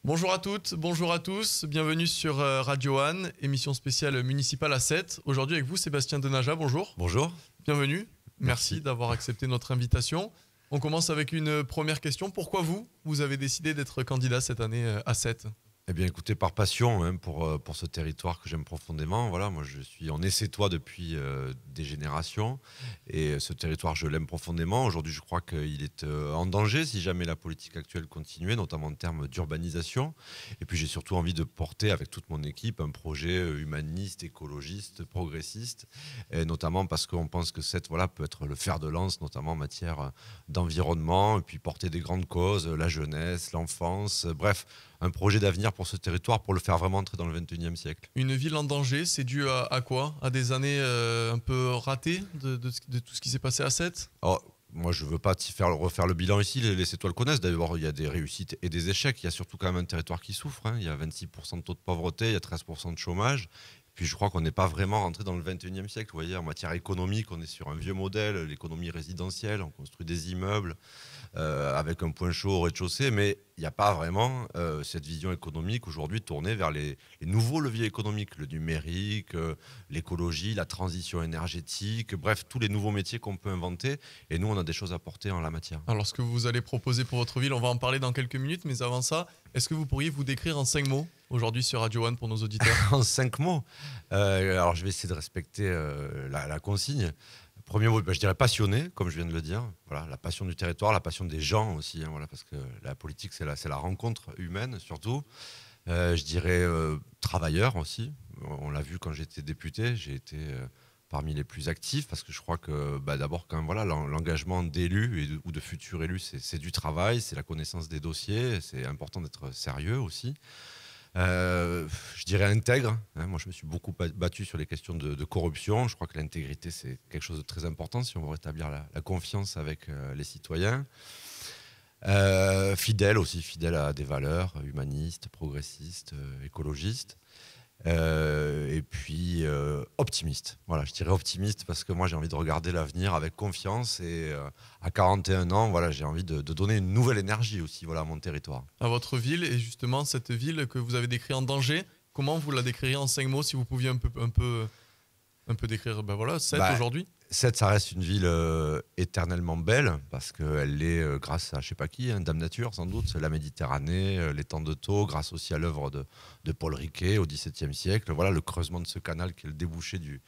Bonjour à toutes, bonjour à tous, bienvenue sur Radio Anne, émission spéciale municipale à 7. Aujourd'hui avec vous Sébastien Denaja, bonjour. Bonjour. Bienvenue, merci Merci. d'avoir accepté notre invitation. On commence avec une première question. Pourquoi vous avez décidé d'être candidat cette année à 7? Eh bien, écoutez, par passion pour ce territoire que j'aime profondément. Voilà, moi, je suis en Essetois depuis des générations et ce territoire, je l'aime profondément. Aujourd'hui, je crois qu'il est en danger si jamais la politique actuelle continuait, notamment en termes d'urbanisation. Et puis, j'ai surtout envie de porter avec toute mon équipe un projet humaniste, écologiste, progressiste, et notamment parce qu'on pense que cette voilà peut être le fer de lance, notamment en matière d'environnement, et puis porter des grandes causes, la jeunesse, l'enfance, bref, un projet d'avenir pour ce territoire, pour le faire vraiment entrer dans le 21e siècle. Une ville en danger, c'est dû à quoi? À des années un peu ratées de tout ce qui s'est passé à 7? Alors, moi, je ne veux pas refaire le bilan ici, les Sétois le connaissent. D'abord, il y a des réussites et des échecs. Il y a surtout quand même un territoire qui souffre, hein. Il y a 26% de taux de pauvreté, il y a 13% de chômage. Puis je crois qu'on n'est pas vraiment rentré dans le 21e siècle. Vous voyez, en matière économique, on est sur un vieux modèle, l'économie résidentielle, on construit des immeubles avec un point chaud au rez-de-chaussée, mais il n'y a pas vraiment cette vision économique aujourd'hui tournée vers les nouveaux leviers économiques, le numérique, l'écologie, la transition énergétique, bref, tous les nouveaux métiers qu'on peut inventer. Et nous, on a des choses à porter en la matière. Alors ce que vous allez proposer pour votre ville, on va en parler dans quelques minutes, mais avant ça, est-ce que vous pourriez vous décrire en 5 mots aujourd'hui sur Radio One pour nos auditeurs? En 5 mots, alors je vais essayer de respecter la consigne. Premier mot, je dirais passionné, comme je viens de le dire. Voilà, la passion du territoire, la passion des gens aussi, hein, voilà, parce que la politique, c'est la rencontre humaine surtout. Je dirais travailleur aussi. On l'a vu quand j'étais député, j'ai été parmi les plus actifs parce que je crois que d'abord, quand même, voilà, l'engagement d'élus ou de futurs élus, c'est du travail, c'est la connaissance des dossiers, c'est important d'être sérieux aussi. Je dirais intègre, hein. Moi, je me suis beaucoup battu sur les questions de corruption. Je crois que l'intégrité, c'est quelque chose de très important si on veut rétablir la confiance avec les citoyens. Fidèle aussi, fidèle à des valeurs humanistes, progressistes, écologistes. Et puis optimiste. Voilà, je dirais optimiste parce que moi j'ai envie de regarder l'avenir avec confiance et à 41 ans, voilà, j'ai envie de donner une nouvelle énergie aussi, voilà, à mon territoire. À votre ville, et justement cette ville que vous avez décrite en danger, comment vous la décririez en 5 mots si vous pouviez un peu décrire voilà, 7 Bah, aujourd'hui? Sète, ça reste une ville éternellement belle parce qu'elle l'est grâce à je sais pas qui, hein, Dame Nature sans doute, la Méditerranée, l'étang de Thau, grâce aussi à l'œuvre de Paul Riquet au XVIIe siècle. Voilà le creusement de ce canal qui est le débouché du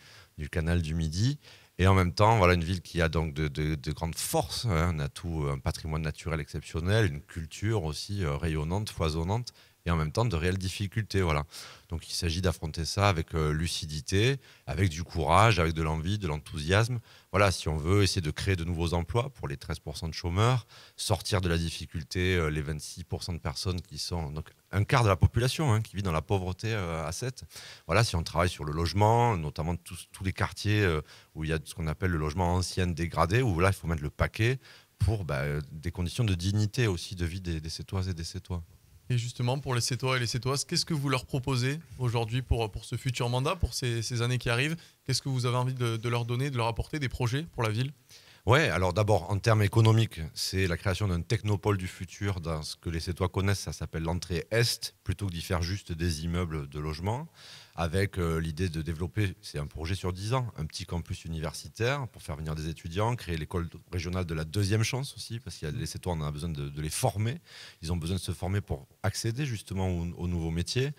canal du Midi. Et en même temps, voilà une ville qui a donc de grandes forces, hein. On a tout un patrimoine naturel exceptionnel, une culture aussi rayonnante, foisonnante, et en même temps de réelles difficultés. Voilà. Donc il s'agit d'affronter ça avec lucidité, avec du courage, avec de l'envie, de l'enthousiasme. Voilà, si on veut essayer de créer de nouveaux emplois pour les 13% de chômeurs, sortir de la difficulté les 26% de personnes qui sont donc un quart de la population, hein, qui vit dans la pauvreté à 7. Voilà, si on travaille sur le logement, notamment tous les quartiers où il y a ce qu'on appelle le logement ancien dégradé, où là il faut mettre le paquet pour des conditions de dignité aussi de vie des Sétoises et des Sétois. Et justement, pour les Sétois et les Sétoises, qu'est-ce que vous leur proposez aujourd'hui pour ce futur mandat, pour ces années qui arrivent? Qu'est-ce que vous avez envie de leur donner, de leur apporter, des projets pour la ville? Ouais, alors d'abord, en termes économiques, c'est la création d'un technopôle du futur dans ce que les Sétois connaissent, ça s'appelle l'entrée Est, plutôt que d'y faire juste des immeubles de logement, avec l'idée de développer, c'est un projet sur 10 ans, un petit campus universitaire pour faire venir des étudiants, créer l'école régionale de la deuxième chance aussi, parce qu'il y a les Sétois, on a besoin de les former, ils ont besoin de se former pour accéder justement aux nouveaux métiers.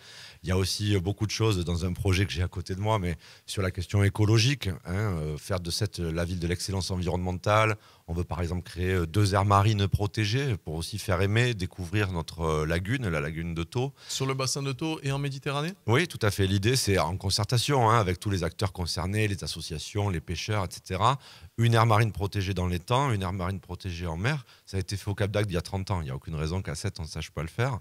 Il y a aussi beaucoup de choses dans un projet que j'ai à côté de moi, mais sur la question écologique, hein, faire de cette la ville de l'excellence environnementale. On veut par exemple créer 2 aires marines protégées pour aussi faire aimer, découvrir notre lagune, la lagune de Thau. Sur le bassin de Thau et en Méditerranée? Oui, tout à fait. L'idée, c'est en concertation avec tous les acteurs concernés, les associations, les pêcheurs, etc. Une aire marine protégée dans l'étang, une aire marine protégée en mer. Ça a été fait au Cap d'Agde il y a 30 ans. Il n'y a aucune raison qu'à 7, on ne sache pas le faire.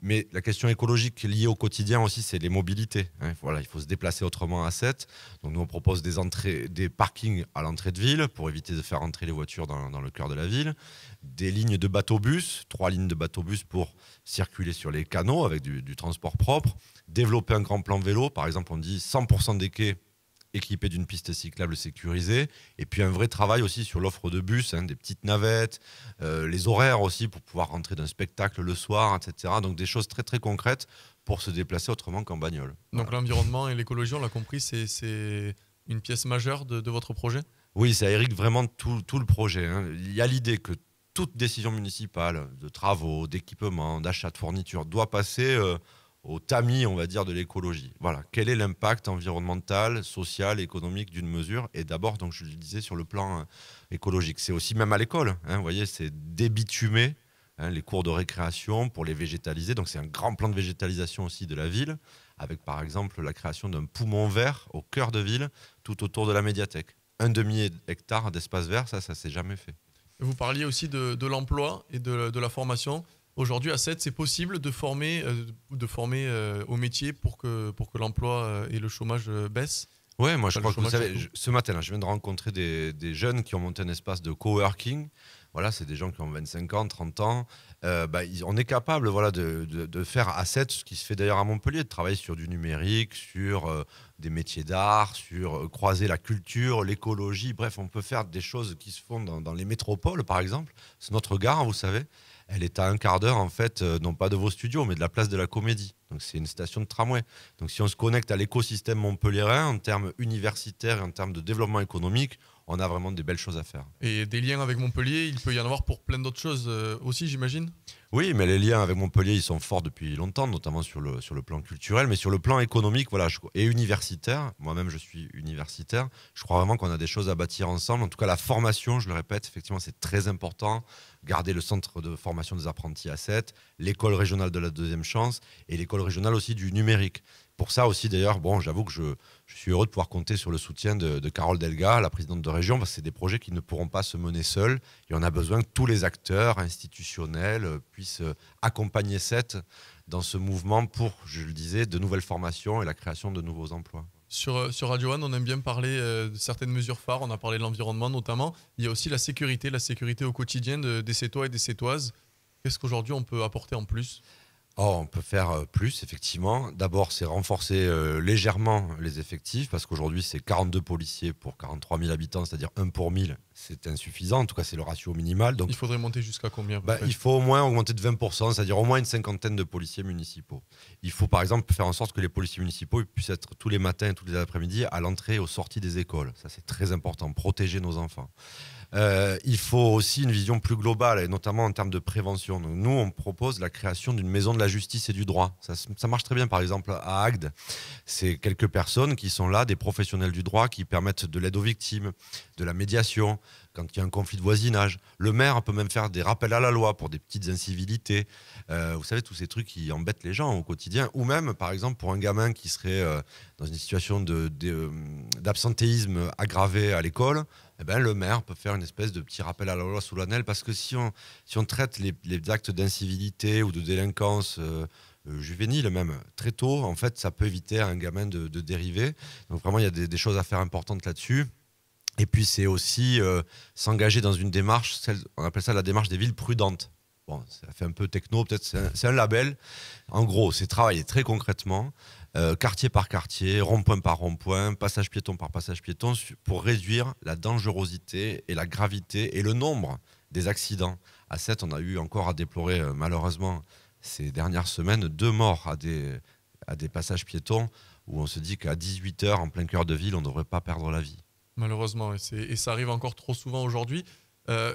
Mais la question écologique liée au quotidien aussi, c'est les mobilités, hein. Voilà, il faut se déplacer autrement à 7. Donc nous, on propose des parkings à l'entrée de ville pour éviter de faire entrer les voitures dans le cœur de la ville. Des lignes de bateau-bus, 3 lignes de bateau-bus pour circuler sur les canaux avec du transport propre. Développer un grand plan vélo. Par exemple, on dit 100% des quais équipés d'une piste cyclable sécurisée, et puis un vrai travail aussi sur l'offre de bus, des petites navettes, les horaires aussi pour pouvoir rentrer d'un spectacle le soir, etc. Donc des choses très très concrètes pour se déplacer autrement qu'en bagnole. Donc l'environnement et l'écologie, on l'a compris, c'est une pièce majeure de votre projet? Oui, ça irrigue vraiment tout le projet. Il y a l'idée que toute décision municipale de travaux, d'équipement, d'achat de fournitures doit passer au tamis, on va dire, de l'écologie. Voilà. Quel est l'impact environnemental, social, économique d'une mesure? Et d'abord, donc je le disais, sur le plan écologique. C'est aussi même à l'école. Vous voyez, c'est débitumer les cours de récréation pour les végétaliser. Donc c'est un grand plan de végétalisation aussi de la ville, avec par exemple la création d'un poumon vert au cœur de ville, tout autour de la médiathèque. Un demi-hectare d'espace vert, ça s'est jamais fait. Vous parliez aussi de l'emploi et de la formation. Aujourd'hui, à 7, c'est possible de former au métier pour que l'emploi et le chômage baissent? Oui, moi je Enfin, crois que vous savez, surtout. ce matin, là, je viens de rencontrer des jeunes qui ont monté un espace de coworking. Voilà, c'est des gens qui ont 25 ans, 30 ans. On est capable voilà, de faire à 7 ce qui se fait d'ailleurs à Montpellier, de travailler sur du numérique, sur des métiers d'art, sur croiser la culture, l'écologie. Bref, on peut faire des choses qui se font dans les métropoles, par exemple. C'est notre gare, vous savez. Elle est à un quart d'heure, en fait, non pas de vos studios, mais de la place de la Comédie. Donc, c'est une station de tramway. Donc, si on se connecte à l'écosystème montpelliérain, en termes universitaires et en termes de développement économique, on a vraiment des belles choses à faire. Et des liens avec Montpellier, il peut y en avoir pour plein d'autres choses aussi, j'imagine? Oui, mais les liens avec Montpellier, ils sont forts depuis longtemps, notamment sur le plan culturel, mais sur le plan économique voilà, et universitaire. Moi-même, je suis universitaire. Je crois vraiment qu'on a des choses à bâtir ensemble. En tout cas, la formation, je le répète, effectivement, c'est très important. Garder le centre de formation des apprentis à 7, l'école régionale de la deuxième chance et l'école régionale aussi du numérique. Pour ça aussi, d'ailleurs, bon, j'avoue que je suis heureux de pouvoir compter sur le soutien de Carole Delga, la présidente de région, parce que c'est des projets qui ne pourront pas se mener seuls. Et on a besoin que tous les acteurs institutionnels puissent accompagner 7 dans ce mouvement pour, je le disais, de nouvelles formations et la création de nouveaux emplois. Sur Radio One, on aime bien parler de certaines mesures phares. On a parlé de l'environnement notamment. Il y a aussi la sécurité au quotidien des Sétois et des Sétoises. Qu'est-ce qu'aujourd'hui on peut apporter en plus? Oh, on peut faire plus, effectivement. D'abord, c'est renforcer légèrement les effectifs, parce qu'aujourd'hui, c'est 42 policiers pour 43 000 habitants, c'est-à-dire 1 pour 1000. C'est insuffisant, en tout cas, c'est le ratio minimal. Donc, Il faudrait monter jusqu'à combien? il faut au moins augmenter de 20%, c'est-à-dire au moins une cinquantaine de policiers municipaux. Il faut, par exemple, faire en sorte que les policiers municipaux puissent être tous les matins et tous les après-midi à l'entrée et aux sorties des écoles. Ça, c'est très important, protéger nos enfants. Il faut aussi une vision plus globale, et notamment en termes de prévention. Donc, nous, on propose la création d'une maison de la justice et du droit. Ça marche très bien, par exemple, à Agde. C'est quelques personnes qui sont là, des professionnels du droit, qui permettent de l'aide aux victimes, de la médiation, quand il y a un conflit de voisinage. Le maire peut même faire des rappels à la loi pour des petites incivilités. Vous savez, tous ces trucs qui embêtent les gens au quotidien. Ou même, par exemple, pour un gamin qui serait dans une situation d'absentéisme aggravé à l'école, le maire peut faire une espèce de petit rappel à la loi solennel, parce que si on traite les actes d'incivilité ou de délinquance juvénile même très tôt, en fait, ça peut éviter à un gamin de dériver. Donc vraiment, il y a des choses à faire importantes là-dessus. Et puis, c'est aussi s'engager dans une démarche, on appelle ça la démarche des villes prudentes. Bon, ça fait un peu techno, peut-être, c'est un label. En gros, c'est travailler très concrètement, quartier par quartier, rond-point par rond-point, passage piéton par passage piéton, pour réduire la dangerosité et la gravité et le nombre des accidents. À 7, on a eu encore à déplorer, malheureusement, ces dernières semaines, 2 morts à des passages piétons, où on se dit qu'à 18h, en plein cœur de ville, on ne devrait pas perdre la vie. Malheureusement, et ça arrive encore trop souvent aujourd'hui.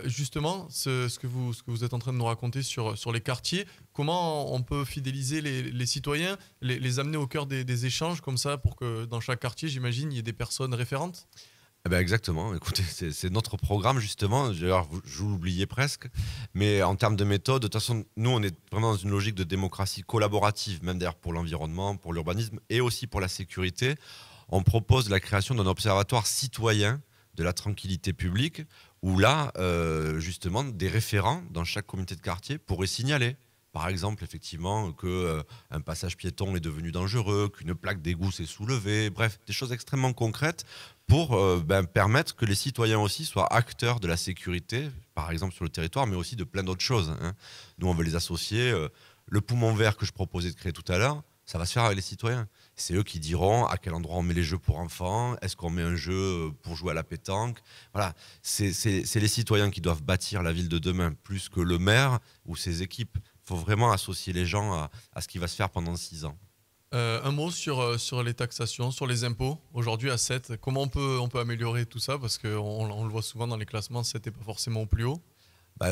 Justement, ce que vous êtes en train de nous raconter sur les quartiers, comment on peut fidéliser les citoyens, les amener au cœur des échanges comme ça, pour que dans chaque quartier, j'imagine, il y ait des personnes référentes? Exactement, écoutez, c'est notre programme justement, d'ailleurs je vous l'oubliais presque, mais en termes de méthode, de toute façon, nous on est vraiment dans une logique de démocratie collaborative, même d'ailleurs pour l'environnement, pour l'urbanisme et aussi pour la sécurité. On propose la création d'un observatoire citoyen de la tranquillité publique, où là, justement, des référents dans chaque comité de quartier pourraient signaler. Par exemple, effectivement, qu'un passage piéton est devenu dangereux, qu'une plaque d'égout s'est soulevée, bref, des choses extrêmement concrètes pour permettre que les citoyens aussi soient acteurs de la sécurité, par exemple sur le territoire, mais aussi de plein d'autres choses. Nous, on veut les associer. Le poumon vert que je proposais de créer tout à l'heure, Ça va se faire avec les citoyens. C'est eux qui diront à quel endroit on met les jeux pour enfants, est-ce qu'on met un jeu pour jouer à la pétanque. Voilà, c'est les citoyens qui doivent bâtir la ville de demain, plus que le maire ou ses équipes. Il faut vraiment associer les gens à ce qui va se faire pendant 6 ans. Un mot sur les taxations, sur les impôts. Aujourd'hui, à 7, comment on peut améliorer tout ça? Parce qu'on le voit souvent dans les classements, 7 n'est pas forcément au plus haut.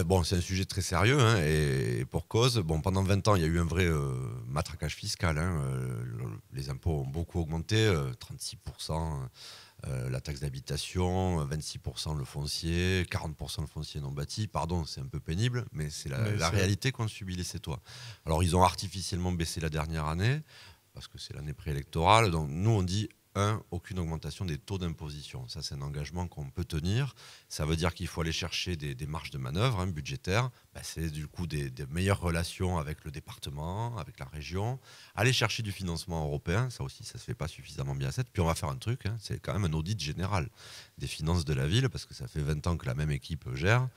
Bon, c'est un sujet très sérieux, hein, et pour cause. Bon, pendant 20 ans, il y a eu un vrai matraquage fiscal, hein, les impôts ont beaucoup augmenté, 36%, la taxe d'habitation, 26% le foncier, 40% le foncier non bâti. Pardon, c'est un peu pénible, mais c'est la réalité qu'ont subi les Sétois. Alors, ils ont artificiellement baissé la dernière année, parce que c'est l'année préélectorale. Donc, nous, on dit aucune augmentation des taux d'imposition. Ça, c'est un engagement qu'on peut tenir. Ça veut dire qu'il faut aller chercher des marges de manœuvre, hein, budgétaires. C'est du coup des meilleures relations avec le département, avec la région. Aller chercher du financement européen, ça aussi, ça ne se fait pas suffisamment bien à 7. Puis on va faire un truc, hein, c'est quand même un audit général des finances de la ville, parce que ça fait 20 ans que la même équipe gère.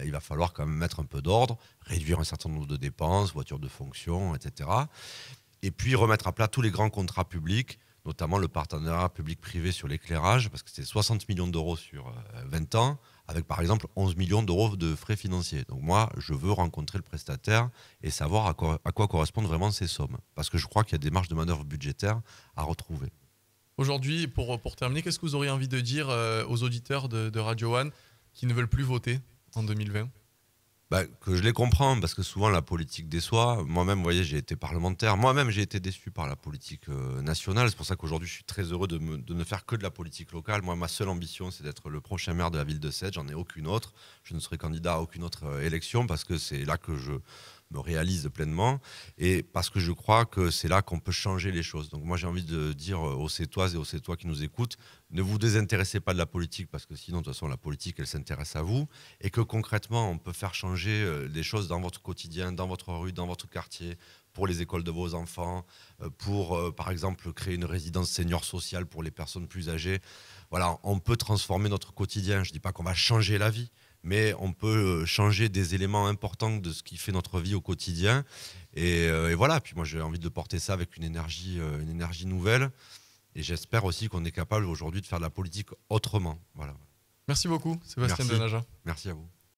Il va falloir quand même mettre un peu d'ordre, réduire un certain nombre de dépenses, voitures de fonction, etc. Et puis remettre à plat tous les grands contrats publics, notamment le partenariat public-privé sur l'éclairage, parce que c'est 60 millions d'euros sur 20 ans, avec par exemple 11 millions d'euros de frais financiers. Donc moi, je veux rencontrer le prestataire et savoir à quoi correspondent vraiment ces sommes, parce que je crois qu'il y a des marges de manœuvre budgétaires à retrouver. Aujourd'hui, pour terminer, qu'est-ce que vous auriez envie de dire aux auditeurs de Radio One qui ne veulent plus voter en 2020 ? Que je les comprends, parce que souvent la politique déçoit. Moi-même, vous voyez, j'ai été parlementaire. Moi-même, j'ai été déçu par la politique nationale. C'est pour ça qu'aujourd'hui, je suis très heureux de ne faire que de la politique locale. Moi, ma seule ambition, c'est d'être le prochain maire de la ville de Sète. J'en ai aucune autre. Je ne serai candidat à aucune autre élection, parce que c'est là que je me réalise pleinement, et parce que je crois que c'est là qu'on peut changer les choses. Donc moi, j'ai envie de dire aux Sétoises et aux Sétois qui nous écoutent, ne vous désintéressez pas de la politique, parce que sinon, de toute façon, la politique, elle s'intéresse à vous, et que concrètement, on peut faire changer les choses dans votre quotidien, dans votre rue, dans votre quartier, pour les écoles de vos enfants, pour, par exemple, créer une résidence senior sociale pour les personnes plus âgées. Voilà, on peut transformer notre quotidien. Je ne dis pas qu'on va changer la vie, mais on peut changer des éléments importants de ce qui fait notre vie au quotidien. Et voilà, puis moi j'ai envie de porter ça avec une énergie nouvelle. Et j'espère aussi qu'on est capable aujourd'hui de faire de la politique autrement. Voilà. Merci beaucoup, Sébastien Denaja. Merci à vous.